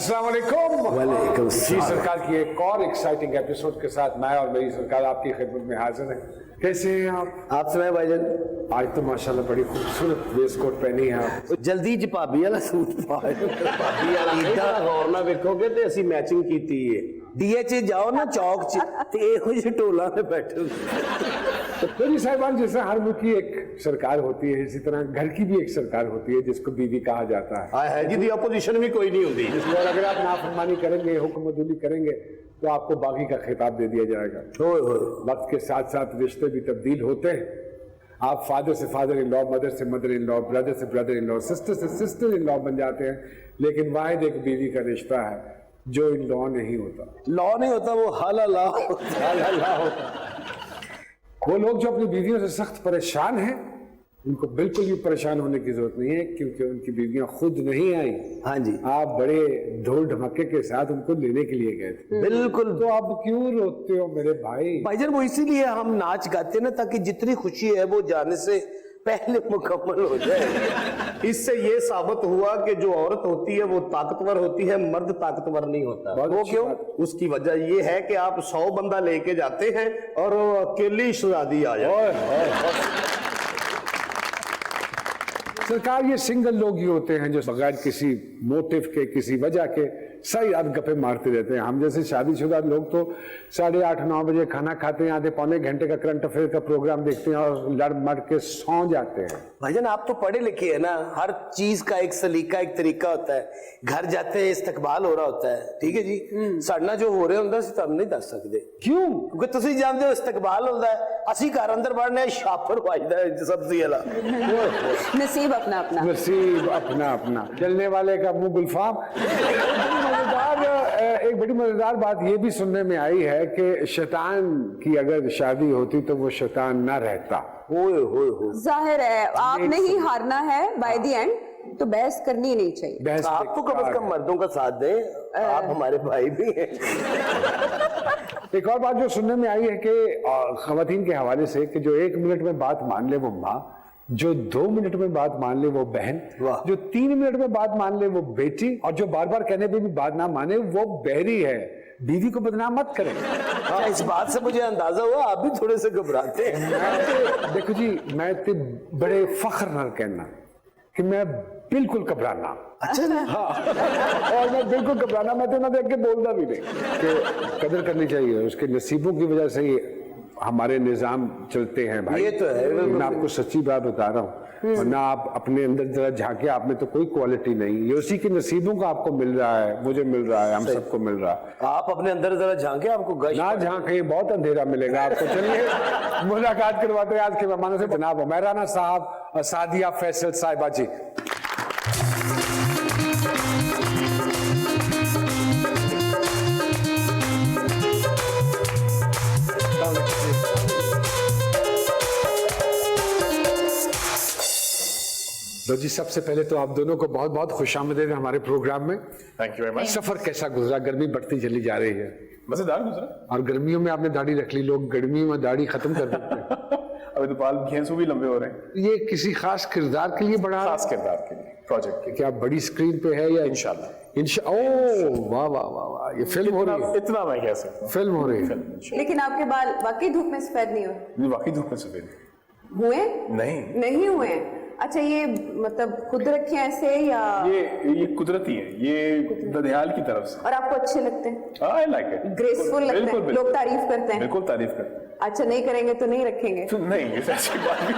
अस्सलाम वालेकुम। वालेकुम जी सरकार की एक और एक्साइटिंग एपिसोड के साथ मैं और मेरी सरकार आपकी खिदमत में हाजिर है। कैसे हैं आप सुनाए भाईजान? आज तो माशाल्लाह बड़ी खूबसूरत वेस्ट कोट पहनी है आप। जल्दी च भाभी वाला सूट पाए। भाभी वाला इतना गौर ना वेखोगे ते ਅਸੀਂ मैचिंग कीती है। डीएच जाओ ना चौक च ते ਇਹੋ ਜਿਹੇ ਢੋਲਾਂ ਤੇ बैठे। तो मेरी साहिबान, जैसे हर मुल्क की एक सरकार होती है, इसी तरह घर की भी एक सरकार होती है जिसको बीवी कहा जाता है। है जी, दी अपोजिशन भी कोई नहीं होती। जिसमें अगर आप नाफरमानी करेंगे, हुक्मदुली करेंगे तो आपको बागी का खिताब दे दिया जाएगा। वक्त के साथ साथ रिश्ते भी तब्दील होते हैं। आप फादर से फादर इन लॉ, मदर से मदर इन लॉ, ब्रदर से ब्रदर इन लॉ, सिस्टर से सिस्टर इन लॉ बन जाते हैं। लेकिन वाहिद एक बीवी का रिश्ता है जो इन लॉ नहीं होता। लॉ नहीं होता, वो हाला होता। वो लोग जो अपनी बीवियों से सख्त परेशान हैं, उनको बिल्कुल भी परेशान होने की जरूरत नहीं है, क्योंकि उनकी बीवियां खुद नहीं आई। हाँ जी, आप बड़े ढोल ढमक्के के साथ उनको लेने के लिए गए थे। बिल्कुल। तो आप क्यों रोते हो मेरे भाई? भाईजान वो इसीलिए हम नाच गाते ना, ताकि जितनी खुशी है वो जाने से पहले मुकम्मल हो जाए। इससे ये साबित हुआ कि जो औरत होती है वो ताकतवर होती है, मर्द ताकतवर नहीं होता। वो क्यों? उसकी वजह ये है कि आप 100 बंदा लेके जाते हैं और अकेली शहजादी आ जाए। सरकार, ये सिंगल लोग ही होते हैं जो बगैर किसी मोटिव के, किसी वजह के सही गप्पे मारते रहते हैं। हम जैसे शादीशुदा लोग तो 8:30-9 बजे खाना खाते हैं, आधे पौने घंटे का करंट अफेयर का प्रोग्राम देखते हैं और लड़ मड़ के सौ जाते हैं। भाईजान आप तो पढ़े लिखे हैं ना, हर चीज का एक सलीका, एक तरीका होता है। घर जाते हैं इस्तकबाल हो रहा होता है, ठीक है जी। साडना जो हो रहा होंदा सी तुहानू नहीं दस सकते। क्यों? क्योंकि तुसी जानते हो इस्तकबाल होता है, असी घर अंदर बढ़ने शाफर वाजदा है सब्जी वाला। नसीब अपना अपना, नसीब अपना अपना, चलने वाले का मुंह गुलफाम। एक बड़ी मजेदार बात ये भी सुनने में आई है कि शैतान की अगर शादी होती तो वो शैतान ना रहता। जाहिर है आपने ही हारना है बाय द एंड, तो बहस करनी नहीं चाहिए। आप तो कम से कम मर्दों का साथ दें, आप हमारे भाई भी हैं। एक और बात जो सुनने में आई है कि खवातीन के हवाले से, कि जो 1 मिनट में बात मान ले वो माँ, जो 2 मिनट में बात मान ले वो बहन, जो 3 मिनट में बात मान ले वो बेटी, और जो बार बार कहने पे भी बात ना माने वो बहरी है। बीवी को बदनाम मत करें। इस बात से मुझे अंदाजा हुआ आप भी थोड़े से घबराते हैं। देखो जी, मैं ते बड़े फख्र नाल कहना कि मैं बिल्कुल घबराना। अच्छा ना? हाँ। और मैं बिल्कुल घबराना, मैं तो ना देख के बोलता भी नहीं कि कदर करनी चाहिए। उसके नसीबों की वजह से ही हमारे निजाम चलते हैं भाई। ये तो है। मैं आपको सच्ची बात बता रहा हूँ, वरना आप अपने अंदर जरा झांके, आप में तो कोई क्वालिटी नहीं। ये उसी के नसीबों का आपको मिल रहा है, मुझे मिल रहा है, हम सबको मिल रहा है। आप अपने अंदर जरा झांके, आपको गश ना झांके, बहुत अंधेरा मिलेगा आपको। चलिए मुलाकात करवाते हैं आज के मेहमानों से। जनाब उमैराना साहब और सादिया फैसल साहिबा जी। तो जी सबसे पहले तो आप दोनों को बहुत बहुत खुशामदीद हमारे प्रोग्राम में। Thank you very much. सफर कैसा गुजरा? गर्मी बढ़ती चली जा रही है। मजेदार गुजरा। और गर्मियों में आपने दाढ़ी रख ली, लोग गर्मियों में दाढ़ी खत्म कर देते हैं। अभी तो बाल घेंसू भी लंबे हो रहे हैं। ये किसी खास किरदार के लिए बना? खास किरदार के लिए, प्रोजेक्ट के लिए। क्या बड़ी स्क्रीन पे है या? इंशाल्लाह। ओह वाह वाह वाह वाह, ये फिल्म हो रही है। इतना मैं कह सकता हूँ, फिल्म हो रही है। लेकिन आपके बाल वाकई धूप में सफेद नहीं हुए? वाकई धूप में सफेद हुए? नहीं हुए। अच्छा, ये मतलब खुद रखे ऐसे या ये कुदरती है, ये दनियाल की तरफ से। और आपको अच्छे लगते हैं? I like it. ग्रेसफुल लगते हैं, लोग तारीफ करते हैं। बिल्कुल तारीफ करते हैं। अच्छा, नहीं करेंगे तो नहीं रखेंगे? तो नहीं, ऐसी बात भी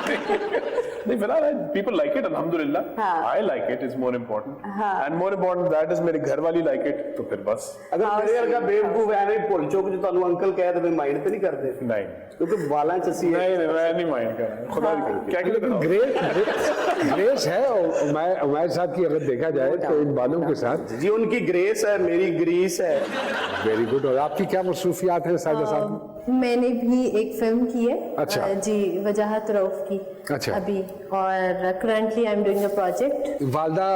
नहीं। फिलहाल पीपल लाइक इट, अल्हम्दुलिल्लाह। I like it is more important, and more important that is मेरे घर वाली लाइक इट, तो फिर बस। अगर मेरे वर्गा बेवकूफ ऐवे भुल चुक जो ਤੁਹਾਨੂੰ अंकल कह दे, माइंड पे नहीं करते? नहीं, क्योंकि बालां च ਅਸੀਂ नहीं मैं नहीं माइंड कर रहा, खुदा क्या ग्रेस है। और उमैर साहब की अगर देखा जाए तो इन बालों के साथ जी उनकी ग्रेस है, मेरी ग्रीस है। Very good. और आपकी क्या मसरूफियात है साहिबा साहब? मैंने भी एक फिल्म की है। अच्छा। जी, वजाहत रऊफ की। अच्छा। अभी, और currently I am doing a project. वालदा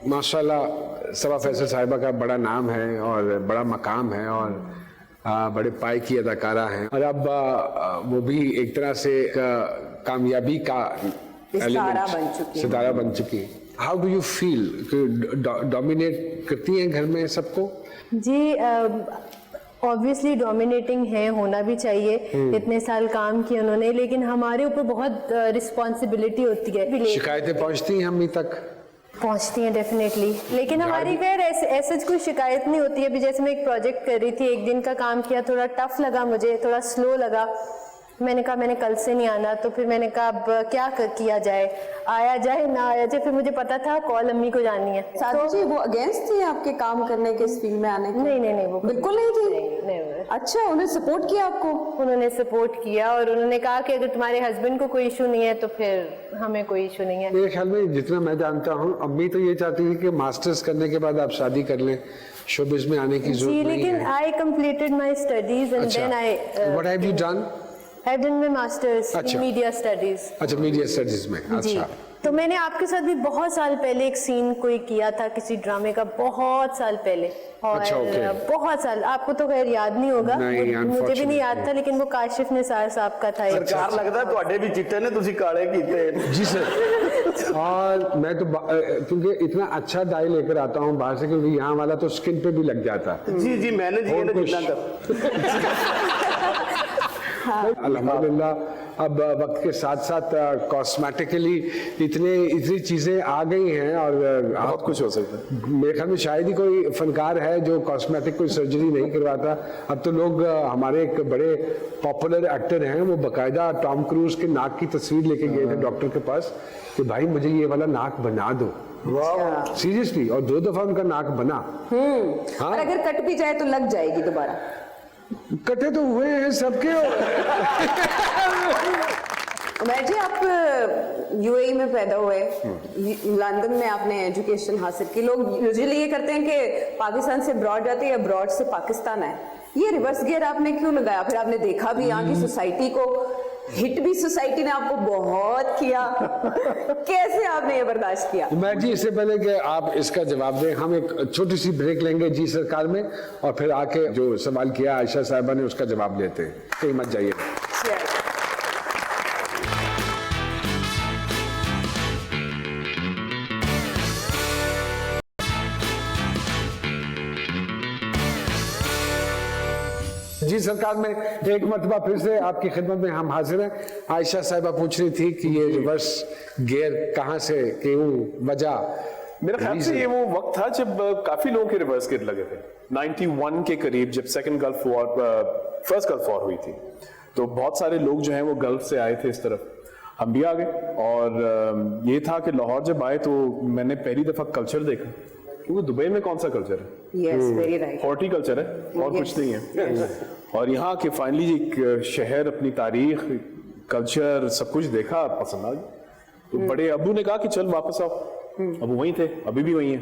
माशाल्लाह सबा फैसल साहिबा का बड़ा नाम है और बड़ा मकाम है और बड़े पाए की अदाकारा हैं, और अब वो भी एक तरह से कामयाबी का सितारा बन चुकी। सितारा बन चुकी। How do you feel? Dominate करती हैं घर में सबको? जी ऑब्वियसली डोमिनेटिंग है, होना भी चाहिए। इतने साल काम किए उन्होंने, लेकिन हमारे ऊपर बहुत रिस्पॉन्सिबिलिटी होती है। शिकायतें पहुंचती हैं हम तक? पहुंचती हैं डेफिनेटली, लेकिन हमारी खैर ऐसे कोई शिकायत नहीं होती है। अभी जैसे मैं एक प्रोजेक्ट कर रही थी, एक दिन का काम किया, थोड़ा टफ लगा मुझे, थोड़ा स्लो लगा। मैंने कहा मैंने कल से नहीं आना, तो फिर मैंने कहा अब क्या किया जाए, आया जाए ना आया जाए। फिर मुझे पता था कॉल अम्मी को जानी है। साधु जी वो अगेंस्ट थी आपके काम करने के, इस फील्ड में आने के? नहीं वो बिल्कुल नहीं थी। नहीं। अच्छा, उन्हें सपोर्ट किया आपको? उन्होंने सपोर्ट किया और उन्होंने कहा कि अगर तुम्हारे हस्बैंड को कोई इशू नहीं है तो फिर हमें कोई इशू नहीं है। मेरे ख्याल में जितना मैं जानता हूँ, अम्मी तो ये चाहती थी कि मास्टर्स करने के बाद आप शादी कर लें, शोबिज़ में आने की जरूरत नहीं है। लेकिन I completed my studies and then I what have you done? I've done my masters in media studies. अच्छा, मीडिया स्टडीज में। जी, अच्छा, तो मैंने आपके साथ भी बहुत साल पहले एक सीन कोई किया था किसी ड्रामे का, बहुत साल पहले। और अच्छा, okay. बहुत साल, आपको तो खैर याद नहीं होगा, नहीं, मुझे भी नहीं याद था, लेकिन वो काशिफ निसार साहब का था। सरकार लगता है ਤੁਹਾਡੇ भी चिट्टे ने तुसी काले कीते। जी सर। और मैं तो क्योंकि इतना अच्छा डाई लेकर आता हूँ बाहर से, क्योंकि यहाँ वाला तो स्किन पे भी लग जाता है। जी मैंने जी ये जितना कर अल्हम्दुलिल्लाह अब वक्त के साथ साथ कॉस्मेटिकली इतनी चीजें आ गई हैं, और बहुत कुछ हो सकता है। मेरे ख्याल में शायद ही कोई फनकार है जो कॉस्मेटिक कोई सर्जरी नहीं करवाता। अब तो लोग, हमारे एक बड़े पॉपुलर एक्टर हैं, वो बाकायदा टॉम क्रूज के नाक की तस्वीर लेके गए थे डॉक्टर के पास कि भाई मुझे ये वाला नाक बना दो। सीरियसली, और 2 दफा उनका नाक बना। और अगर कट भी जाए तो लग जाएगी दोबारा? कटे तो हुए हैं सबके। उमैर जी, आप यूएई में पैदा हुए, लंदन में आपने एजुकेशन हासिल की। लोग यूजुअली ये करते हैं कि पाकिस्तान से अब्रॉड जाते हैं, अब्रॉड से पाकिस्तान आए। ये रिवर्स गियर आपने क्यों लगाया? फिर आपने देखा भी यहाँ की सोसाइटी को, हिट भी सोसाइटी ने आपको बहुत किया, कैसे आपने ये बर्दाश्त किया? मैं जी, इससे पहले कि आप इसका जवाब दें, हम एक छोटी सी ब्रेक लेंगे जी सरकार में, और फिर आके जो सवाल किया आयशा साहिबा ने उसका जवाब देते हैं। कहीं मत जाइए। जी सरकार में एक मरतबा फिर से आपकी खिदमत में हम हाजिर हैं। आयशा साहिबा पूछ रही थी कि ये रिवर्स गियर कहाँ से, क्यों, वजह? मेरे ख्याल से ये वो वक्त था जब काफी लोगों के रिवर्स गियर लगे थे। 91 के करीब, जब फर्स्ट गल्फ वॉर हुई थी, तो बहुत सारे लोग जो हैं वो गल्फ से आए थे इस तरफ, हम भी आ गए। और ये था कि लाहौर जब आए तो मैंने पहली दफा कल्चर देखा, क्योंकि दुबई में कौन सा कल्चर है? Yes, very right. हॉर्टिकल्चर है और कुछ नहीं है। और यहाँ के फाइनली एक शहर, अपनी तारीख, कल्चर, सब कुछ देखा, पसंद आ गया। तो बड़े अब्बू ने कहा कि चल वापस आओ। अब वो वहीं थे, अभी भी वहीं है।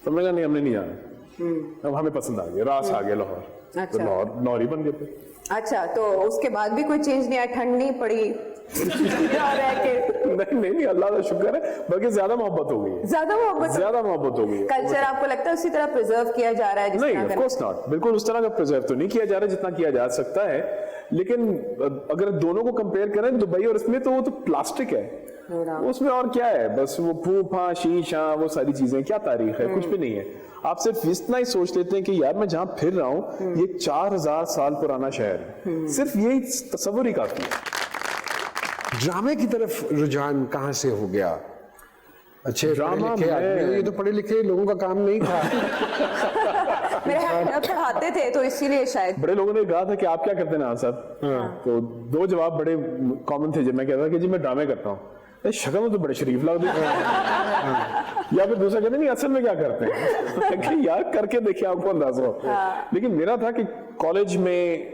तो मैंने कहा नहीं, हमने नहीं जाना। अब हमें पसंद आ गया, रास आ गया लाहौर। तो लाहौर ही बन गए थे। अच्छा, तो उसके बाद भी कोई चेंज नहीं आया? ठंड नहीं पड़ी? नहीं, अल्लाह का शुक्र है, बल्कि ज्यादा मोहब्बत हो गई है। ज्यादा मोहब्बत हो गई है। कल्चर आपको लगता है उसी तरह प्रिजर्व किया जा रहा है? नहीं, ऑफ कोर्स नॉट, बिल्कुल उस तरह का प्रिजर्व तो नहीं किया जा रहा जितना किया जा सकता है। लेकिन अगर दोनों को कंपेयर करें, दुबई और इसमें, तो वो तो प्लास्टिक है, उसमें और क्या है? बस वो फूफा शीशा, वो सारी चीजें, क्या तारीख है? कुछ भी नहीं है। आप सिर्फ इतना ही सोच लेते हैं कि यार मैं जहां फिर रहा हूं, ये 4000 साल पुराना शहर है। सिर्फ यही तस्वुर ही काफी है। ड्रामे की तरफ रुझान कहाँ से हो गया? अच्छे ड्रामा पढ़े लिखे आदमी, ये तो पढ़े लिखे लोगों का काम नहीं था। मेरे हाथ पढ़ाते थे तो इसीलिए शायद। बड़े लोगों ने कहा था कि आप क्या करते हैं ना साहब? तो 2 जवाब बड़े कॉमन थे। जब मैं कहता कि जी मैं ड्रामे करता हूँ, शक्ल में तो बड़े शरीफ लग रहे हैं। या फिर दूसरा कहते नहीं, असल में क्या करते हैं? यार करके देखिए, आपको अंदाजा हो। लेकिन मेरा था कि कॉलेज में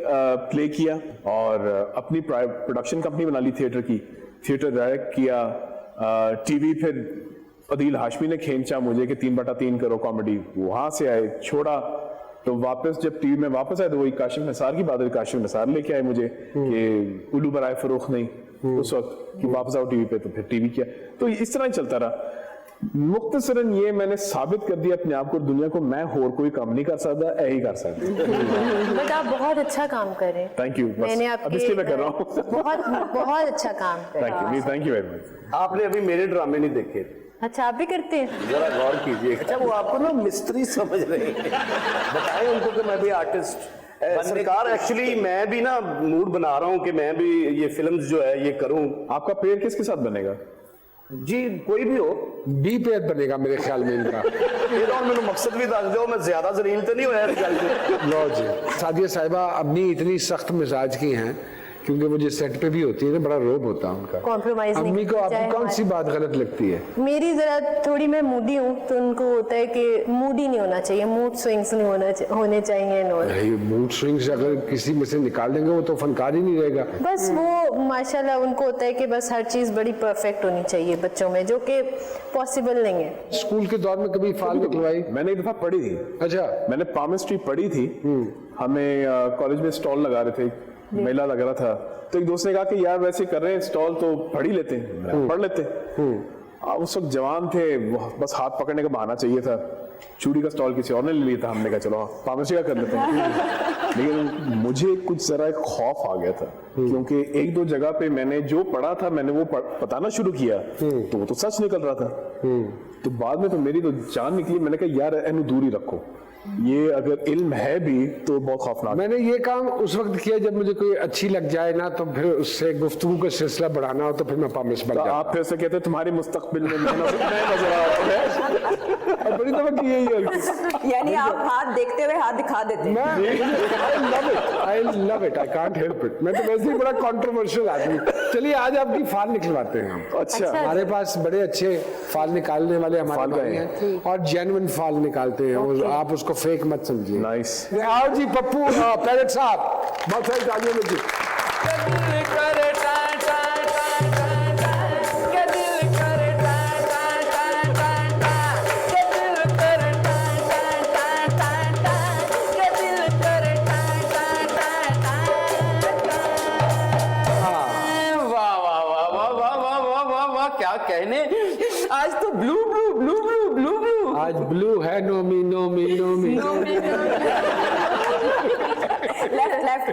प्ले किया और अपनी प्रोडक्शन कंपनी बना ली थिएटर की, थिएटर डायरेक्ट किया। टीवी फिर अदील हाशमी ने खींचा मुझे कि 3/3 करो कॉमेडी, वहां से आए, छोड़ा। तो वापस जब टीवी में वापस आए तो वही काशिफ निसार की बात है, काशिफ निसार लेके आए मुझे कि उल्लू बराए फरोख नहीं उस वक्त कि वापस आओ टीवी पे। तो फिर टीवी किया, तो इस तरह ही चलता रहा। मुख्तसरन ये मैंने साबित कर दिया अपने आप को, दुनिया को, मैं और कोई काम नहीं कर सकता, यही कर सकता। बट आप बहुत अच्छा काम कर रहे हैं। Thank you. मैंने अब इसलिए मैं कर रहा हूँ। बहुत अच्छा काम कर रहे हैं। Thank you very much. आपने अभी मेरे ड्रामे नहीं देखे? अच्छा, आप भी करते हैं? जरा गौर कीजिए। अच्छा, वो आपको ना मिस्त्री समझ रहे हैं। बताएं उनको कि मैं भी आर्टिस्ट सरकार। एक्चुअली मैं भी ना मूड बना रहा हूँ कि मैं भी ये फिल्म्स जो है ये करूँ। आपका पेड़ किसके साथ बनेगा? जी कोई भी हो। बी पेयर बनेगा मेरे ख्याल में इनका। ये तो मैंने मकसद भी दस दो, मैं ज्यादा जलील तो नहीं होया गल से। लो जी, सादिया साहिबा अपनी इतनी सख्त मिजाज की हैं क्योंकि वो जिस सेट पे भी होती है ना, बड़ा रोब होता है उनका। कॉम्प्रोमाइज नहीं अम्मी को करना आपकी कौन सी बात गलत लगती है? मेरी जरा थोड़ी, मैं मूडी हूँ तो उनको होता है कि मूडी नहीं होना चाहिए, मूड स्विंग्स नहीं होने चाहिए। नहीं, मूड स्विंग्स अगर किसी में से निकाल देंगे वो तो फनकार ही नहीं रहेगा। बस वो माशाल्लाह उनको होता है कि बस हर चीज़ बड़ी परफेक्ट होनी चाहिए बच्चों में, जो कि पॉसिबल नहीं है। स्कूल के दौर में कभी फाल निकलवाई? मैंने एक दफा पढ़ी थी। अच्छा। मैंने पामिस्ट्री पढ़ी थी। हमें कॉलेज में स्टॉल लगा रहे थे, मेला लग रहा था, तो एक दोस्त ने कहा कि यार वैसे कर रहे हैं स्टॉल तो पढ़ ही लेते हैं, पढ़ लेते हैं। उस वक्त जवान थे, बस हाथ पकड़ने का बहाना चाहिए था। चूड़ी का स्टॉल किसी और ने ले लिया था, हमने कहा चलो पामिस्ट्री का कर लेते हैं। लेकिन मुझे कुछ जरा एक खौफ आ गया था, क्योंकि एक दो जगह पे मैंने जो पढ़ा था मैंने वो बताना शुरू किया तो वो तो सच निकल रहा था। तो बाद में तो मेरी तो जान निकली। मैंने कहा यार इन्हें दूर ही रखो, ये अगर इल्म है भी तो बहुत खौफनाक। मैंने ये काम उस वक्त किया जब मुझे कोई अच्छी लग जाए ना, तो फिर उससे गुफ्तगू का सिलसिला बढ़ाना हो तो फिर मैं पामिस्ट बन तो जाता। आप फिर से कहते तुम्हारी मुस्तकबिल में मैं नजर आ रहा हूं। बड़ी दफा की है। यानी आप हाथ देखते हुए हाथ दिखा देते हैं। I love it, I can't help it. मैं तो वैसे ही बड़ा कंट्रोवर्शियल आदमी। चलिए आज आपकी फाल निकलवाते हैं हम। अच्छा। हमारे पास बड़े अच्छे फाल निकालने वाले हमारे भाई हैं और जेन्युइन फाल निकालते हैं। आप उसको फेक मत समझिए। नाइस। आओ जी पप्पू पैरेट साहब, बहुत सारी तालियां में जी। क्या कहने, आज तो blue blue blue blue blue blue, आज ब्लू है। No me no me no me. Left left.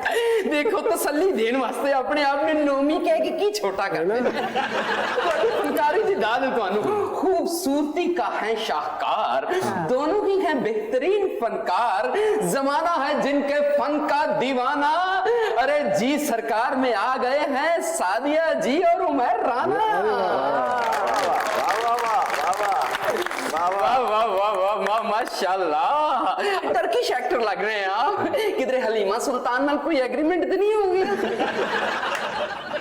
देखो तसल्ली देने वास्ते अपने आप ने नोमी कह के की छोटा करना। फनकारी दी दाद तुहानू, खूबसूरती का है शाहकार, दोनों ही हैं बेहतरीन फनकार, जमाना है जिनके फन का दीवाना। अरे जी सरकार में आ गए हैं सादिया जी और उमर राना। वाह वाह वाह वाह माशाल्लाह, टर्किश एक्टर लग रहे हैं आप। किधरे हलीमा सुल्तान नाल कोई एग्रीमेंट तो नहीं हो गया?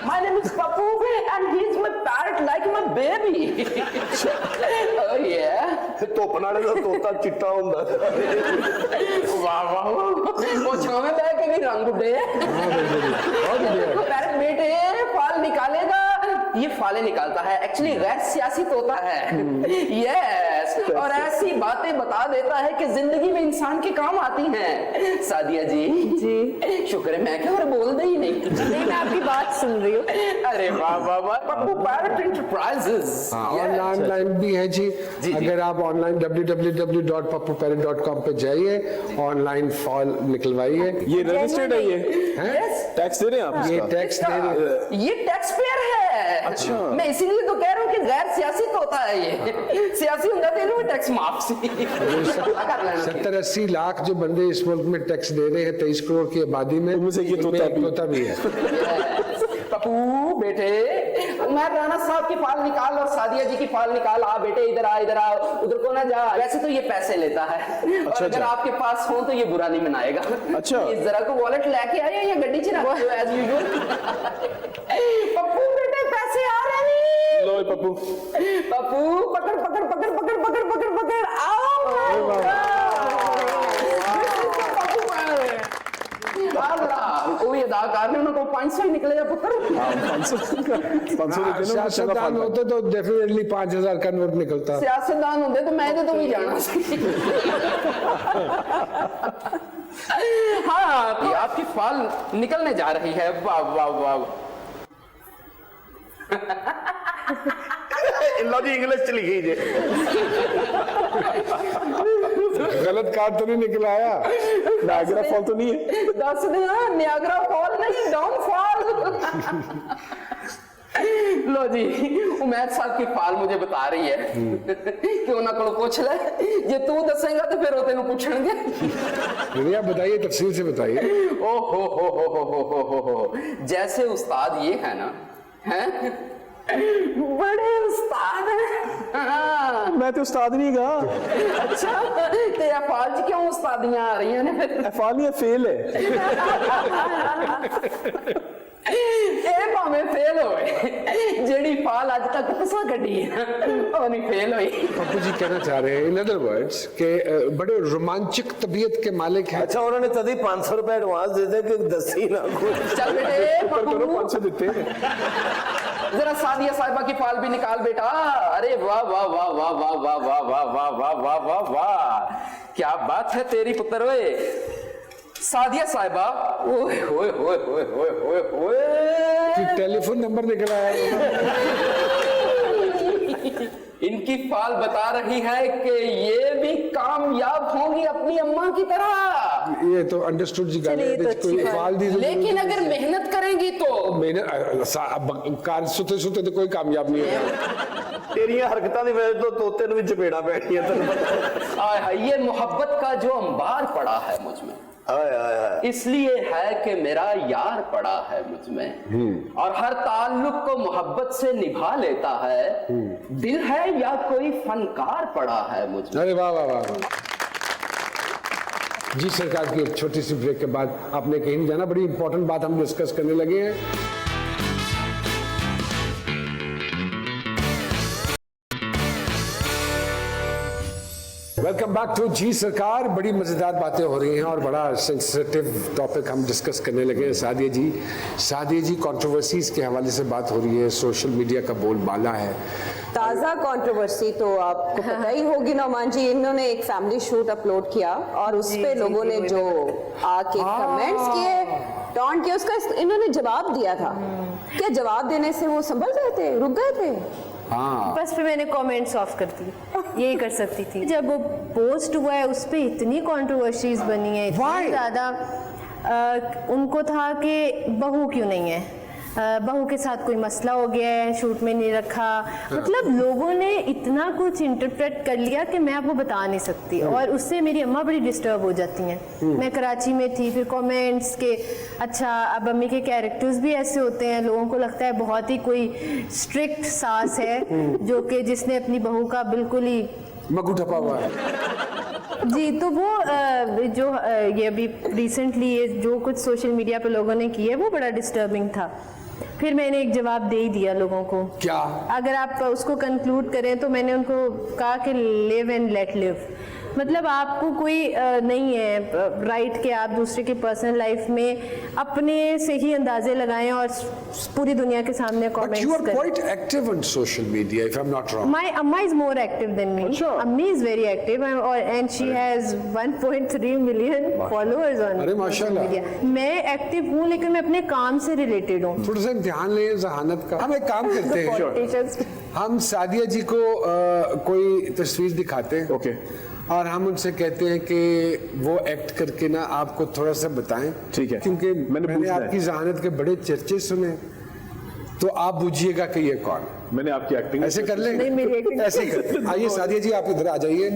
My name is Papu and he is my parrot like my baby. Oh yeah. ਧੁੱਪ ਨਾਲੇ ਦਾ ਤੋਤਾ ਚਿੱਟਾ ਹੁੰਦਾ। वाह वाह वाह, वो छावे बैठ के भी रंग उड़े। पैरट बेटे फाल निकालेगा, ये फाले निकालता है, एक्चुअली गैर सियासी तोता है। यस, और ऐसी बातें बता देता है कि जिंदगी में इंसान के काम आती हैं। सादिया जी जी शुक्र है मैं क्या और बोल दे ही नहीं। मैं आपकी बात सुन रही हूँ। अरे वाह वाह वाह, पप्पू पैरट एंटरप्राइजेस ऑनलाइन भी है जी। अगर आप ऑनलाइन www.pappuparrot.com पे जाइए, ऑनलाइन फॉल निकलवाइए। ये रजिस्टर्ड है, ये टैक्स दे रहे हैं आप? ये टैक्स दे रहे। ये टैक्स पेयर है। अच्छा, मैं इसीलिए तो कह रहा हूँ कि गैर सियासी तोता है ये। सियासी होता तो इन्होंने टैक्स माफ सी 70-80 लाख जो बंदे इस मुल्क में टैक्स दे रहे हैं 23 करोड़ की आबादी में, उनमें से ये तोता भी है। पप्पू बेटे, उमर राना साहब की फाल निकाल और सादिया जी की फाल निकाल। आ बेटे इधर आ, इधर आ, उधर को ना जा। वैसे तो ये पैसे लेता है और अगर आपके पास हो तो ये बुरा नहीं मनाएगा। अच्छा, इस जरा को वॉलेट लेके आए या गड्डी च रखो एज यूजुअल। पप्पू बेटे पैसे आ रहे हैं। लो पप्पू, पप्पू पकड़ पकड़ पकड़ पकड़ पकड़ पकड़ पकड़ आओ। कोई अदाकार ने उनको 500 ही निकले पुत्र। 500 सियासतदान होते तो डेफिनेटली 5000 का नोट निकलता। सियासतदान होते तो मैं तो भी जाना। हाँ, तो आपकी फाल निकलने जा रही है। वाह वाह वाह। लो जी इंग्लिश च लिखी जे। गलत कार्ड तो नहीं निकलाया? नायग्रा फॉल तो नहीं है? दस दिया नियाग्रा फॉल नहीं, डाउन फॉल। लो जी उमैद साहब की फाल मुझे बता रही है कि उन्होंने को पूछ ले जे तू दसेगा तो फिर वो तेन पूछणगे। नहीं आप बताइए, तफसील से बताइए। ओ हो जैसे उस्ताद ये है ना, हैं बड़े उस्ताद हैं। हाँ। मैं तो उस्ताद नहीं गा। अच्छा ते अफाल च क्यों उस्तादियां आ रही हैं फिर? अफाल नहीं फेल है। ਇਹ ਭਾਵੇਂ फेल ਹੋਏ ਜਿਹੜੀ फाल ਅੱਜ तक तुसा कड्डी है वो नहीं फेल हुई। पप्पू जी कहना चाह रहे हैं इन अदर वर्ड्स के बड़े रोमांचक तबीयत के मालिक हैं। अच्छा उन्होंने तभी 500 रुपए एडवांस दे दे कि दसी ना कुछ। चल बेटे करो पप्पू 500 देते हैं। जरा सादिया साहिबा की फाल भी निकाल बेटा। अरे वाह वाह वाह वाह वाह वाह वाह वाह वाह वाह वाह वाह वाह क्या बात है तेरी पुत्र। ओए सादिया साहिबा, ओए ओए ओए ओए ओए ओए ओए टेलीफोन नंबर निकला है। इनकी फाल बता रही है कि ये भी कामयाब होंगी अपनी अम्मा की तरह। ये तो अंडरस्टूड जी गाने चलिए, तो कोई अच्छी फाल दी लेकिन अगर मेहनत करेंगी तो मेहनत कार सुते सुते तो कोई कामयाब नहीं होगा। तेरिया हरकतां दी वजह तो तोते ਨੂੰ ਵੀ ਚਪੇੜਾ ਪੈ ਗਈਆਂ ਤੈਨੂੰ। आय हाय ये मोहब्बत का जो अंबार पड़ा है मुझ में, हाय हाय हाय। इसलिए है कि मेरा यार पड़ा है मुझ में और हर ताल्लुक को मोहब्बत से निभा लेता है। दिल है या कोई फनकार पड़ा है मुझ में। अरे वाह वाह वाह। जी सरकार की एक छोटी सी ब्रेक के बाद आपने कहीं नहीं जाना, बड़ी इंपॉर्टेंट बात हम डिस्कस करने लगे हैं। वेलकम बैक टू जी सरकार। बड़ी मजेदार बातें हो रही हैं और बड़ा सेंसिटिव टॉपिक हम डिस्कस करने लगे हैं। सादिया जी कंट्रोवर्सीज के हवाले से बात हो रही है, सोशल मीडिया का बोलबाला है। ताज़ा कंट्रोवर्सी तो आपको पता ही होगी नौमान जी, इन्होंने एक फैमिली शूट अपलोड किया और उस पे लोगों ने जो आके कमेंट्स किए, टॉन्ट किया, उसका इन्होंने जवाब दिया था। क्या जवाब देने से वो संभल गए थे, रुक गए थे? हाँ बस फिर मैंने कमेंट्स ऑफ कर दी, यही कर सकती थी। जब वो पोस्ट हुआ है उस पे इतनी कंट्रोवर्सीज बनी है, इतनी ज़्यादा। उनको था कि बहू क्यों नहीं है, बहू के साथ कोई मसला हो गया है, शूट में नहीं रखा। मतलब लोगों ने इतना कुछ इंटरप्रेट कर लिया कि मैं आपको बता नहीं सकती, और उससे मेरी अम्मा बड़ी डिस्टर्ब हो जाती हैं। मैं कराची में थी, फिर कमेंट्स के अच्छा अब अम्मी के कैरेक्टर्स भी ऐसे होते हैं, लोगों को लगता है बहुत ही कोई स्ट्रिक्ट सास है जो कि जिसने अपनी बहू का बिल्कुल ही मगू ठपा हुआ है। जी। तो वो जो ये अभी रिसेंटली ये जो कुछ सोशल मीडिया पे लोगों ने किया है वो बड़ा डिस्टर्बिंग था। फिर मैंने एक जवाब दे ही दिया लोगों को। क्या? अगर आप उसको कंक्लूड करें तो मैंने उनको कहा कि लिव एंड लेट लिव। मतलब आपको कोई नहीं है राइट कि आप दूसरे की पर्सनल लाइफ में अपने से ही अंदाजे लगाएं और पूरी दुनिया के सामने कमेंट्स But you are करें। quite active on social media, if I'm not wrong. My Amma is more active than me. Ammi is very active and she has 1.3 million followers on अरे social माशाल्लाह। media. मैं active हूँ लेकिन मैं अपने काम से रिलेटेड हूँ। थोड़ा सा ध्यान लें जहानत का। हम एक काम करते हैं, Politicians- हम सादिया जी को कोई तस्वीर दिखाते हैं, ओके, और हम उनसे कहते हैं कि वो एक्ट करके ना आपको थोड़ा सा बताएं। ठीक है। क्योंकि मैंने मैंने पूछना है। आपकी जहानत के बड़े चर्चे सुने, तो आप बुझिएगा कि ये कौन है। मैंने आपकी एक्टिंग ऐसे कर लें? नहीं, मेरी acting- ऐसे ही कर। आइए सादिया जी आप इधर आ जाइए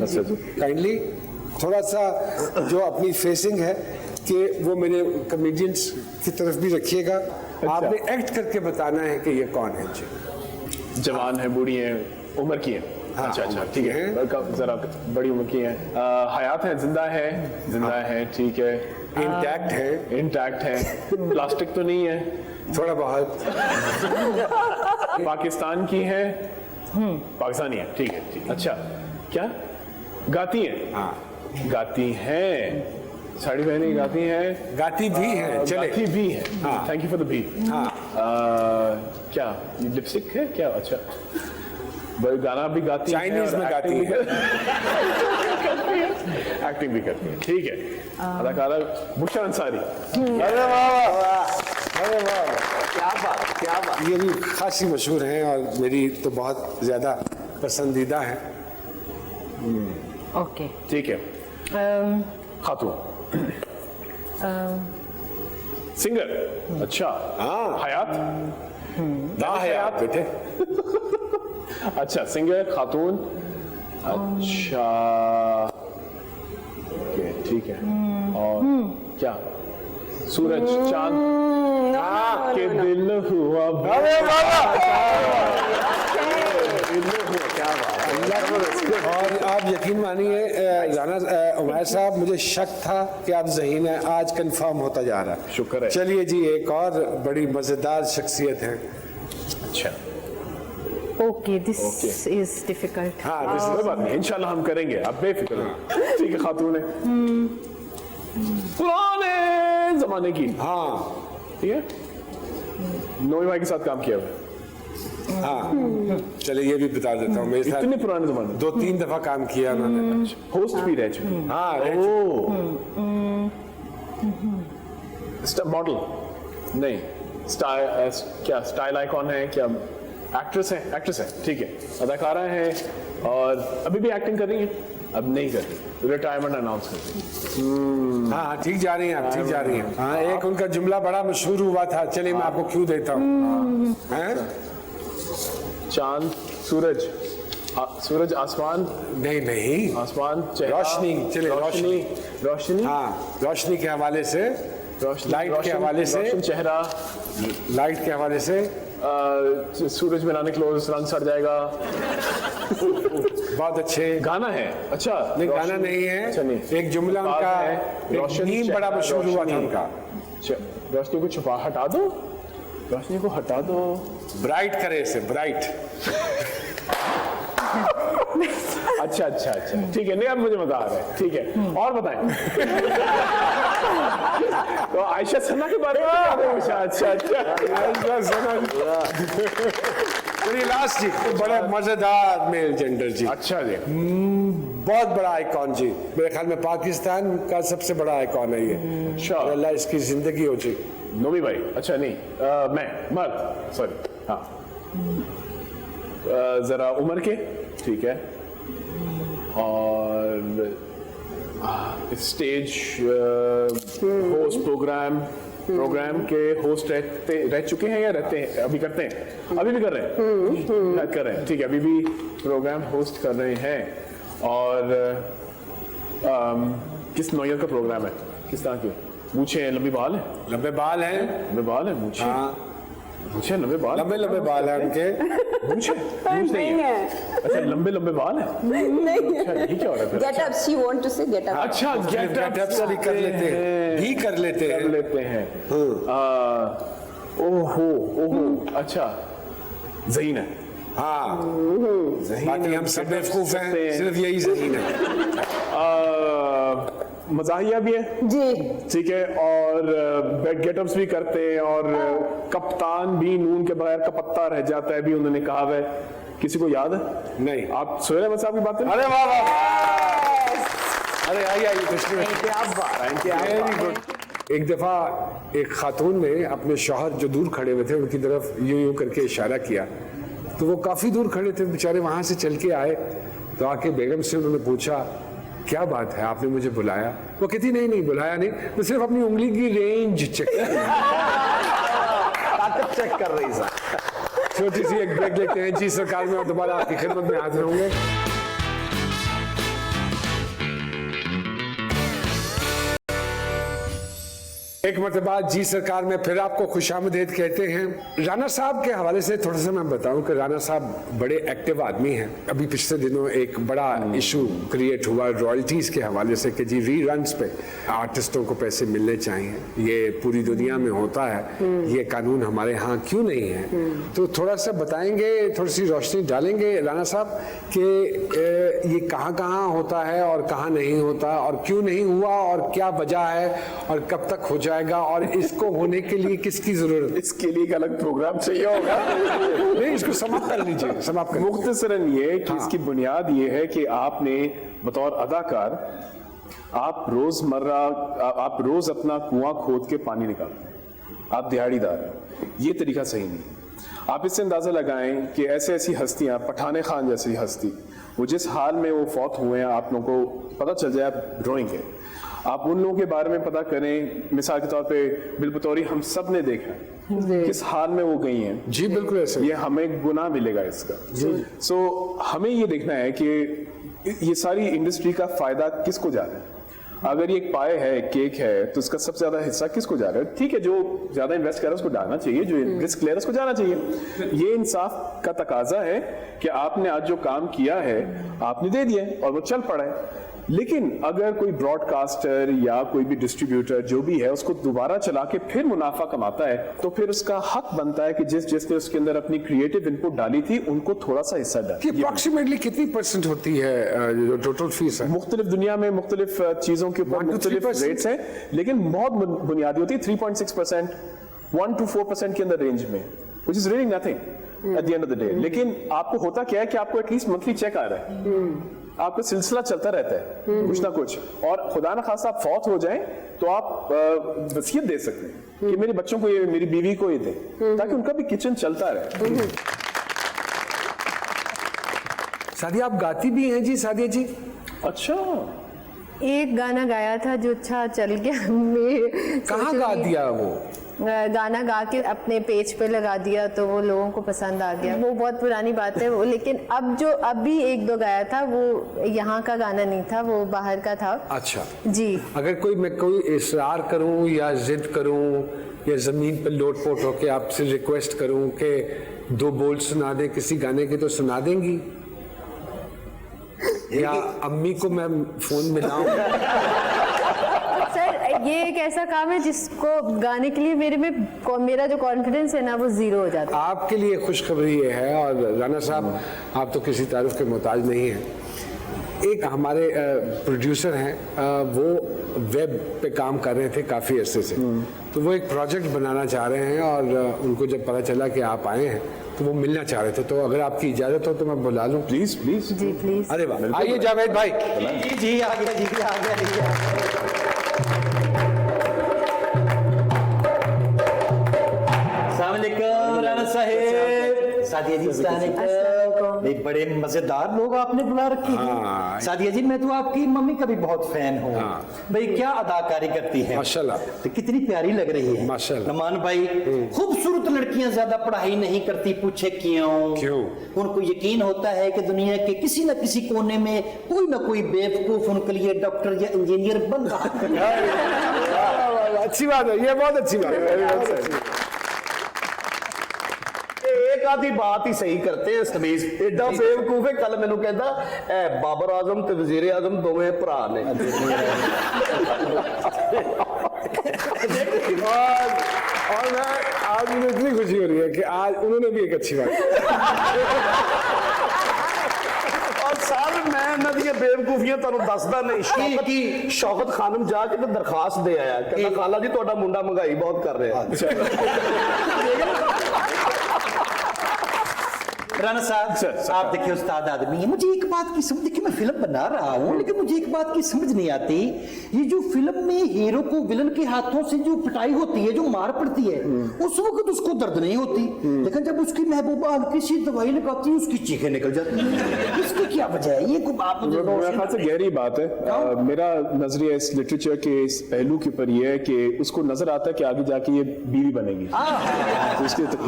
काइंडली। थोड़ा सा जो अपनी फेसिंग है कि वो मेरे कॉमेडियंस की तरफ भी रखिएगा। आपने एक्ट करके बताना है कि ये कौन है जी। जवान है, बूढ़ी है, उम्र की है। हाँ, अच्छा उम्र ठीक की है, हैं। जरा बड़ी उम्र की है, हयात है, जिंदा है, ठीक है, इंटैक्ट है, इंटैक्ट है, प्लास्टिक तो नहीं है, थोड़ा बहुत। पाकिस्तान की है, पाकिस्तानी है, ठीक है, ठीक। अच्छा, क्या गाती है? हाँ, गाती है, साड़ी पहनी गाती है, गाती भी है, चले। गाती भी है। हाँ। Thank you for the B. हाँ, क्या लिपस्टिक है क्या? अच्छा, भाई गाना भी गाती है, चाइनीज में गाती है। एक्टिंग भी करती है, ठीक है। अदाकारा बुशरा अंसारी। अरे वाह वाह, अरे वाह, क्या बात क्या बात। ये भी खासी मशहूर हैं और मेरी तो बहुत ज्यादा पसंदीदा है। ओके। ठीक है। खातून सिंगर। अच्छा, हाँ। हयात ना है आप बेटे। अच्छा, सिंगर, खातून। अच्छा, ओके, ठीक है। और क्या? सूरज, चांद के दिल हुआ। अरे बाबा, क्या बात है। और आप यकीन मानिए राना उमैर साहब, मुझे शक था कि आप ज़हीन हैं, आज कंफर्म होता जा रहा है। शुक्र है। चलिए जी, एक और बड़ी मजेदार शख्सियत है। अच्छा, ओके, दिस इज डिफिकल्ट। हाँ, कोई बात नहीं, इंशाल्लाह हम करेंगे, आप बेफिक्र हैं। ठीक है, खातून है, पुराने जमाने की। हाँ ठीक है, नोई भाई के साथ काम किया हुआ है। हाँ, चलिए ये भी बता देता हूँ, मेरे साथ इतने पुराने जमाने 2-3 दफा काम किया उन्होंने। होस्ट भी रह चुके। हाँ, मॉडल नहीं, स्टाइल, क्या स्टाइल आइकॉन है, क्या एक्ट्रेस है? एक्ट्रेस है, ठीक है। अदाकारा है और अभी भी एक्टिंग कर रही है? अब नहीं कर रही, रिटायरमेंट अनाउंस कर रही है। हाँ, ठीक जा रही हैं आप, ठीक जा रही हैं। हाँ, एक उनका जुमला बड़ा मशहूर हुआ था, चलिए मैं आपको क्यों देता हूँ। हैं? चांद, सूरज, सूरज, आसमान, नहीं नहीं, आसमान, चेहरा, रोशनी, चलिए रोशनी, रोशनी, हाँ, रोशनी के हवाले से, रोशनी, लाइट के हवाले से, रोशन चेहरा, लाइट के हवाले से। सूरज में आने क्लोज, रंग सड़ जाएगा। बहुत अच्छे। गाना है? अच्छा, नहीं, गाना नहीं है। अच्छा, नहीं, एक जुमला बात उनका, है, एक रोशन मीम बड़ा चेहरा, मशहूर हुआ था रोशनी। उनका। रोशनी को छुपा, हटा दो, रोशनी को हटा दो। ब्राइट करे इसे, ब्राइट। अच्छा अच्छा अच्छा, ठीक है, नहीं अब मुझे मजा आ रहा है, ठीक है। और बताएं। तो आयशा सना के बारे में अच्छा अच्छा अच्छा। चलिए लास्ट जी, बड़ा मजेदार मेल जेंडर जी, अच्छा जी, बहुत बड़ा आइकॉन जी, मेरे ख्याल में पाकिस्तान का सबसे बड़ा आइकॉन है ये। अच्छा, अल्लाह इसकी जिंदगी हो जी। नोमी भाई, अच्छा नहीं, मैं मर्द, सॉरी, हाँ, जरा उम्र के, ठीक है, और स्टेज होस्ट, प्रोग्राम के होस्ट रह चुके हैं या रहते हैं? अभी करते हैं, अभी भी कर रहे हैं, कर रहे हैं, ठीक है, अभी भी प्रोग्राम होस्ट कर रहे हैं। और किस नौयत का प्रोग्राम है? किस तरह के? मूछें हैं, लंबी बाल है? लंबे बाल हैं। लंबे बाल है, मूछें, हाँ, मूछें, लंबे बाल, लंबे लंबे बाल हैं उनके। मूछ नहीं है। अच्छा, लंबे लंबे बाल है? नहीं, अच्छा, ये क्या हो रहा है? Get up, she want to say get up. अच्छा, गेट गेटअप से भी कर लेते हैं, भी कर लेते कर हैं। लेते हैं। ओहो ओहो, अच्छा, ज़हीन है। हाँ, बाकी हम सब बेवकूफ हैं, सिर्फ यही ज़हीन है। मज़ाहिया भी है जी, ठीक है, और गेटअप्स भी करते हैं, और कप्तान भी नून के बगैर का पत्ता रह जाता है भी उन्होंने कहा है। किसी को याद है? नहीं। आप सोहेल अहमद साहब की बात करें? अरे वाह वाह, अरे आइए आइए, खुशी में। Very good. एक दफा एक खातून ने अपने शौहर जो दूर खड़े हुए थे उनकी तरफ यूं यूं करके इशारा किया, तो वो काफी दूर खड़े थे बेचारे, वहां से चल के आए, तो आके बेगम से उन्होंने पूछा क्या बात है, आपने मुझे बुलाया? वो कहती नहीं नहीं, बुलाया नहीं, मैं सिर्फ अपनी उंगली की रेंज चेक ताकत चेक कर रही सर। छोटी सी एक ब्रेक लेते हैं जी, सरकार में और दोबारा आपकी खिदमत में हाजिर होंगे। एक मरतबा जी सरकार में फिर आपको खुशामदीद कहते हैं। राना साहब के हवाले से थोड़ा सा मैं बताऊं कि राना साहब बड़े एक्टिव आदमी हैं। अभी पिछले दिनों एक बड़ा इशू क्रिएट हुआ रॉयल्टीज के हवाले से कि जी रीरन्स पे आर्टिस्टों को पैसे मिलने चाहिए, ये पूरी दुनिया में होता है, ये कानून हमारे यहाँ क्यों नहीं है? तो थोड़ा सा बताएंगे, थोड़ी सी रोशनी डालेंगे राना साहब कि ये कहाँ होता है और कहाँ नहीं होता, और क्यों नहीं हुआ और क्या वजह है और कब तक हो जाएगा, और इसको होने के लिए किसकी जरूरत है? इसके लिए एक अलग प्रोग्राम चाहिए होगा। नहीं, इसको समाप्त कर लीजिए, समाप्त कर लीजिए। मुख्तसरन ये कि इसकी बुनियाद ये है कि आपने बतौर अदाकार आप रोज अपना कुआं खोद के पानी निकालते हैं, आप दिहाड़ीदार हैं, ये तरीका सही नहीं। आप इससे अंदाजा लगाएं कि ऐसे ऐसी हस्तियां, पठाने खान जैसी हस्ती, वो जिस हाल में वो फौत हुए हैं, आप लोगों को पता चल जाए, आप रोएंगे। आप उन लोगों के बारे में पता करें। मिसाल के तौर पे बिलबतौरी हम सब ने देखा है किस हाल में वो गई हैं। जी बिल्कुल ऐसे। ये हमें गुनाह मिलेगा इसका। सो हमें ये देखना है कि ये सारी इंडस्ट्री का फायदा किसको जा रहा है। अगर ये एक पाए है, केक है, तो उसका सबसे ज्यादा हिस्सा किसको जा रहा है? ठीक है, जो ज्यादा इन्वेस्ट कर रहा है उसको डालना चाहिए, जो रिस्क ले रहा है उसको जाना चाहिए। ये इंसाफ का तकाजा है कि आपने आज जो काम किया है आपने दे दिया और वो चल पड़ा है। लेकिन अगर कोई ब्रॉडकास्टर या कोई भी डिस्ट्रीब्यूटर जो भी है उसको दोबारा चला के फिर मुनाफा कमाता है, तो फिर उसका हक बनता है कि जिसने उसके अंदर अपनी क्रिएटिव इनपुट डाली थी उनको थोड़ा सा हिस्सा डाले। अप्रोक्सीमेटली कितनी % होती है जो टोटल फीस है? मुख्तलिफ दुनिया में मुख्तलिफ चीजों के ऊपर मुख्तलिफ रेट्स हैं, लेकिन बहुत बुनियादी होती है। 3.6%, 1 to 4% के अंदर रेंज में, which is really nothing at the end of the day। लेकिन आपको होता क्या है कि आपको एटलीस्ट मंथली चेक आ रहा है, आपका सिलसिला चलता रहता है कुछ ना कुछ, और खुदा ना खासा आप फौत हो जाएं तो आप वसीयत दे सकते हैं कि मेरे बच्चों को ये, मेरी बीवी को ये दें, ताकि उनका भी किचन चलता रहे। सादिया आप गाती भी हैं जी? सादिया जी अच्छा, एक गाना गाया था जो अच्छा चल गया। मैं कहाँ गा दिया वो? गाना गा के अपने पेज पे लगा दिया तो वो लोगों को पसंद आ गया। वो बहुत पुरानी बात है वो, लेकिन अब जो अभी 1-2 गाया था वो यहाँ का गाना नहीं था, वो बाहर का था। अच्छा जी। अगर मैं कोई इसरार करूं या जिद करूं या जमीन पर लोट-पोट होके आपसे रिक्वेस्ट करूं कि 2 बोल सुना दें किसी गाने के, तो सुना देंगी? या अम्मी को मैं फोन मिलाऊं? सर ये एक ऐसा काम है जिसको गाने के लिए मेरा जो कॉन्फिडेंस है ना वो 0 हो जाता है। आपके लिए खुशखबरी ये है, और राना साहब आप तो किसी तारुफ के मोहताज नहीं हैं। एक हमारे प्रोड्यूसर हैं, वो वेब पे काम कर रहे थे काफ़ी अरसे से, तो वो एक प्रोजेक्ट बनाना चाह रहे हैं, और उनको जब पता चला कि आप आए हैं तो वो मिलना चाह रहे थे। तो अगर आपकी इजाज़त हो तो मैं बुला लूँ? प्लीज प्लीज जी प्लीज। अरे वाह, आइए जावेद भाई। जी आ गया जी, आ गया। राना साहेब, सादिया जी भाई, बड़े मजेदार लोग आपने बुला रखे हैं। सादिया जी मैं तो आपकी मम्मी का भी बहुत फैन हूँ। भाई क्या अदाकारी करती है माशाल्लाह, तो कितनी प्यारी लग रही है माशाल्लाह। नमान भाई, खूबसूरत लड़कियां ज्यादा पढ़ाई नहीं करती, पूछे क्यों? उनको यकीन होता है कि दुनिया के किसी न किसी कोने में कोई ना कोई बेवकूफ उनके लिए डॉक्टर या इंजीनियर बन रहा है। अच्छी बात है, ये बहुत अच्छी बात है। एक आधी बात ही सही करते हैं तमीज, एडा बेवकूफ है। कल मैनू कहता ए बाबर आजम ते वजीर आजम दोवें भरा ने। और मैं आज मुझे इतनी खुशी हो रही है कि आज उन्होंने भी एक अच्छी बात और सर मैं ना दी बेवकूफियां तुहानू दसदा नहीं कि शौकत खानम जाके ते दरखास्त दे आया, कहता खाला जी तुहाडा मुंडा महंगाई बहुत कर रहा है। राना साहब आप देखिए उस्ताद आदमी है, मुझे एक बात की समझ, देखिए मैं फिल्म बना रहा हूँ लेकिन मुझे एक बात की समझ नहीं आती, ये जो फिल्म में हीरो को विलन के हाथों से जो पिटाई होती है, जो मार पड़ती है, उस वक्त उसको दर्द नहीं होती, लेकिन जब उसकी महबूबा हल्की सी दवाई लगाती है उसकी चीखें निकल जाती है। इसकी क्या वजह है? ये कोई बात मुझे मेरे ख्याल से गहरी बात है। मेरा नजरिया इस लिटरेचर के इस पहलू के ऊपर ये है कि उसको नजर आता है कि आगे जाके ये बीवी बनेगी।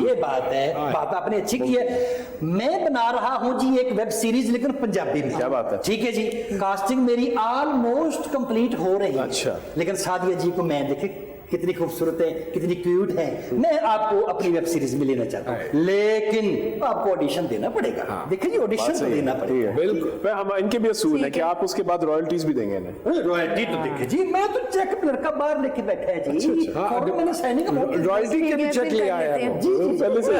ये बात है, बात आपने अच्छी की है। मैं बना रहा हूं जी एक वेब सीरीज, लेकिन पंजाबी में। क्या बात है? ठीक है जी, कास्टिंग मेरी ऑलमोस्ट कंप्लीट हो रही है। अच्छा। लेकिन सादिया जी को मैं देखे कितनी खूबसूरत है, कितनी क्यूट है, मैं आपको अपनी वेब सीरीज में लेना चाहता हूँ, लेकिन आपको ऑडिशन देना पड़ेगा। देखिए जी, ऑडिशन तो देना पड़ेगा। बिल्कुल, हम इनके भी असूल है कि आप उसके बाद रॉयल्टीज भी देंगे ना। रॉयल्टी तो देखिए जी, मैं तो चेक लड़का बाहर लेके बैठा है जी। और मैंने सैनिक रॉयल्टी के भी चेक ले आया है जी जी पहले से।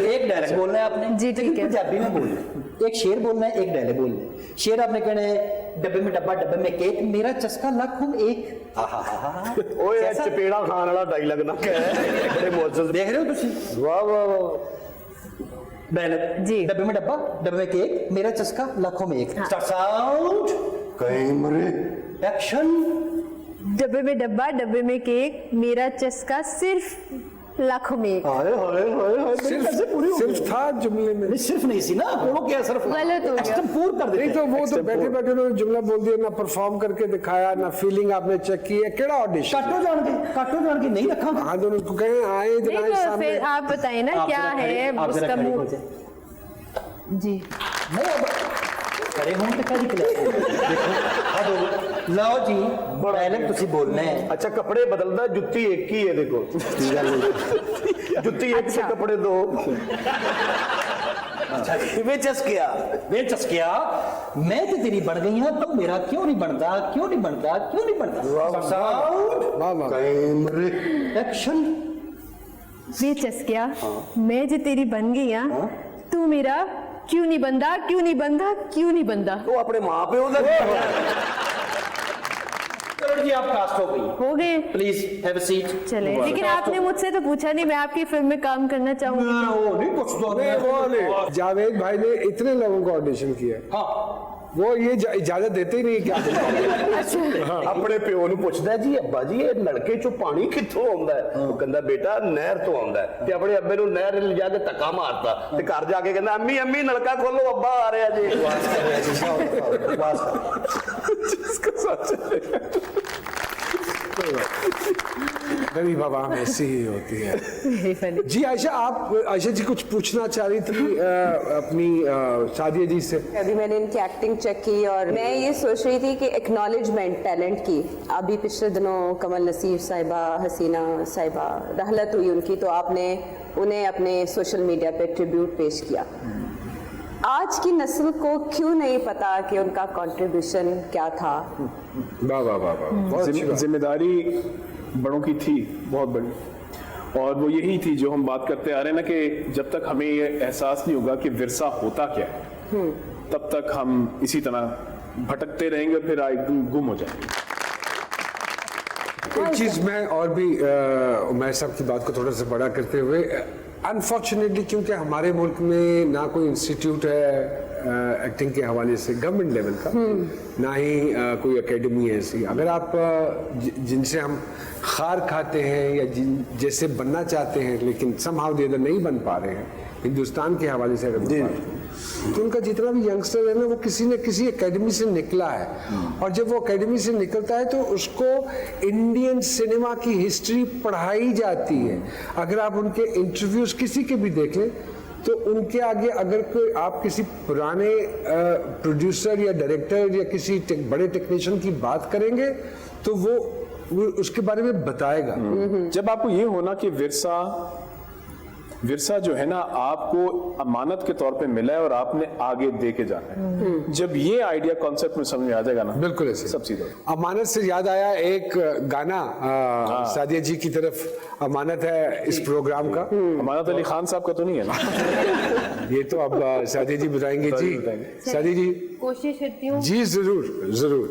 एक डायलॉग बोलना है आपने जी, ठीक है। पंजाबी में बोलना है, एक शेर बोलना है, एक डायलॉग बोलना है। शेर आपने कहना है डब्बे में डब्बा, डब्बे में केक, मेरा चस्का लाखों एक। ओए चपेड़ा खान वाला डायलॉग ना कह, बड़े मुअज्जज देख रहे हो तुसी? वाह वाह वाह। डायलॉग जी। डब्बे में डब्बा, डब्बे में केक, मेरा चस्का लाखों में एक। साउंड कैमरे एक्शन। डब्बे में डब्बा, डब्बे में केक, मेरा चस्का सिर्फ लाखों में एक। हाय हाय हाय हाय, मेरी कैसे पूरी हो गई? सिर्फ था जुमले में। नहीं सिर्फ नहीं सी ना, बोलो क्या सिर्फ गलत हो गया। एक्सट्रीम पूर कर देते नहीं तो वो तो बैठे बैठे उन्होंने जुमला बोल दिया, ना परफॉर्म करके दिखाया, ना फीलिंग आपने चेक की है। केड़ा ऑडिशन? काटो जान के नहीं रखा। हाँ दोनों को कहें आए नहीं दिखाएं तो सामने। फिर आप बताइए ना क्या है उसका मूड। जी खड़े हों तो कहीं लाओ जी पहले तुसी बोलना है। अच्छा कपड़े बदलदा, जुत्ती एक ही है देखो। जुत्ती एक से कपड़े दो। वे चस्किया मैं तो तेरी बन गई हूं, तो मेरा क्यों नहीं बनता, क्यों नहीं बनता, क्यों नहीं बनता। वाह वाह। एक्शन। वे चस्किया, मैं जो तेरी बन गई हाँ, तू मेरा क्यों नहीं बंदा, क्यों नहीं बंदा, क्यों नहीं बंदा। तो अपने माँ पे उधर चलो जी आप कास्ट हो गई, हो गए प्लीज हैव अ सीट। चले, लेकिन आपने मुझसे तो पूछा नहीं मैं आपकी फिल्म में काम करना चाहूंगी। वो नहीं कुछ तो नहीं, वो नहीं। जावेद भाई ने इतने लोगों को ऑडिशन किया, हाँ वो ये इजाजत देते ही नहीं क्या। अपने प्यो ਨੂੰ ਪੁੱਛਦਾ ਜੀ ਅੱਬਾ ਜੀ ਇਹ ਨਲਕੇ ਚੋਂ ਪਾਣੀ ਕਿੱਥੋਂ ਆਉਂਦਾ ਹੈ? ਉਹ ਕਹਿੰਦਾ ਬੇਟਾ ਨਹਿਰ ਤੋਂ ਆਉਂਦਾ ਹੈ। ਤੇ ਆਪਣੇ ਅੱਬੇ ਨੂੰ ਨਹਿਰ ਲਿਜਾ ਕੇ ਧੱਕਾ ਮਾਰਤਾ ਤੇ ਘਰ ਜਾ ਕੇ ਕਹਿੰਦਾ ਅੰਮੀ ਅੰਮੀ ਨਲਕਾ ਖੋਲੋ ਅੱਬਾ ਆ ਰਿਹਾ ਜੀ। गरीब आवाम ऐसी ही होती है। जी आयशा जी कुछ पूछना चाह रही थी अपनी सादिया जी से। अभी मैंने इनकी एक्टिंग चेक की और मैं ये सोच रही थी कि एक्नॉलेजमेंट टैलेंट की, अभी पिछले दिनों कमल नसीर साहिबा, हसीना साहिबा रहलत हुई उनकी, तो आपने उन्हें अपने सोशल मीडिया पे ट्रिब्यूट पेश किया। आज की नस्ल को क्यों नहीं पता कि उनका कंट्रीब्यूशन क्या था? वाह वाह वाह वाह, बहुत अच्छी बात। जिम्मेदारी बड़ों की थी बहुत बड़ी, और वो यही थी जो हम बात करते आ रहे हैं ना कि जब तक हमें ये एहसास नहीं होगा कि विरसा होता क्या है, तब तक हम इसी तरह भटकते रहेंगे, फिर एकदम गुम हो जाएंगे। एक चीज मैं और भी मैं सबकी बात को थोड़ा सा बड़ा करते हुए, अनफॉर्चुनेटली क्योंकि हमारे मुल्क में ना कोई इंस्टीट्यूट है एक्टिंग के हवाले से गवर्नमेंट लेवल का, ना ही कोई एकेडमी है ऐसी। अगर आप जिनसे हम खार खाते हैं या जैसे बनना चाहते हैं लेकिन समहाउ दे नहीं बन पा रहे हैं हिंदुस्तान के हवाले से, अगर तो उनका जितना भी यंगस्टर है ना वो किसी न किसी एकेडमी से निकला है, और जब वो एकेडमी से निकलता है तो उसको इंडियन सिनेमा की हिस्ट्री पढ़ाई जाती है। अगर आप उनके इंटरव्यूज किसी के भी देख लें तो उनके आगे अगर कोई आप किसी पुराने प्रोड्यूसर या डायरेक्टर या किसी बड़े टेक्नीशियन की बात करेंगे तो वो उसके बारे में बताएगा। जब आपको ये होना कि विरसा जो है ना आपको अमानत के तौर पे मिला है और आपने आगे दे के जाना है, जब ये आइडिया कॉन्सेप्ट में समझ में आ जाएगा ना, बिल्कुल ऐसे सब सीधा। अमानत से याद आया एक गाना सादिया जी की तरफ अमानत है इस प्रोग्राम का। अमानत अली खान साहब का तो नहीं है ना? ये तो अब सादिया जी बताएंगे जी। सादिया जी कोशिश करती हूँ। जी जरूर जरूर।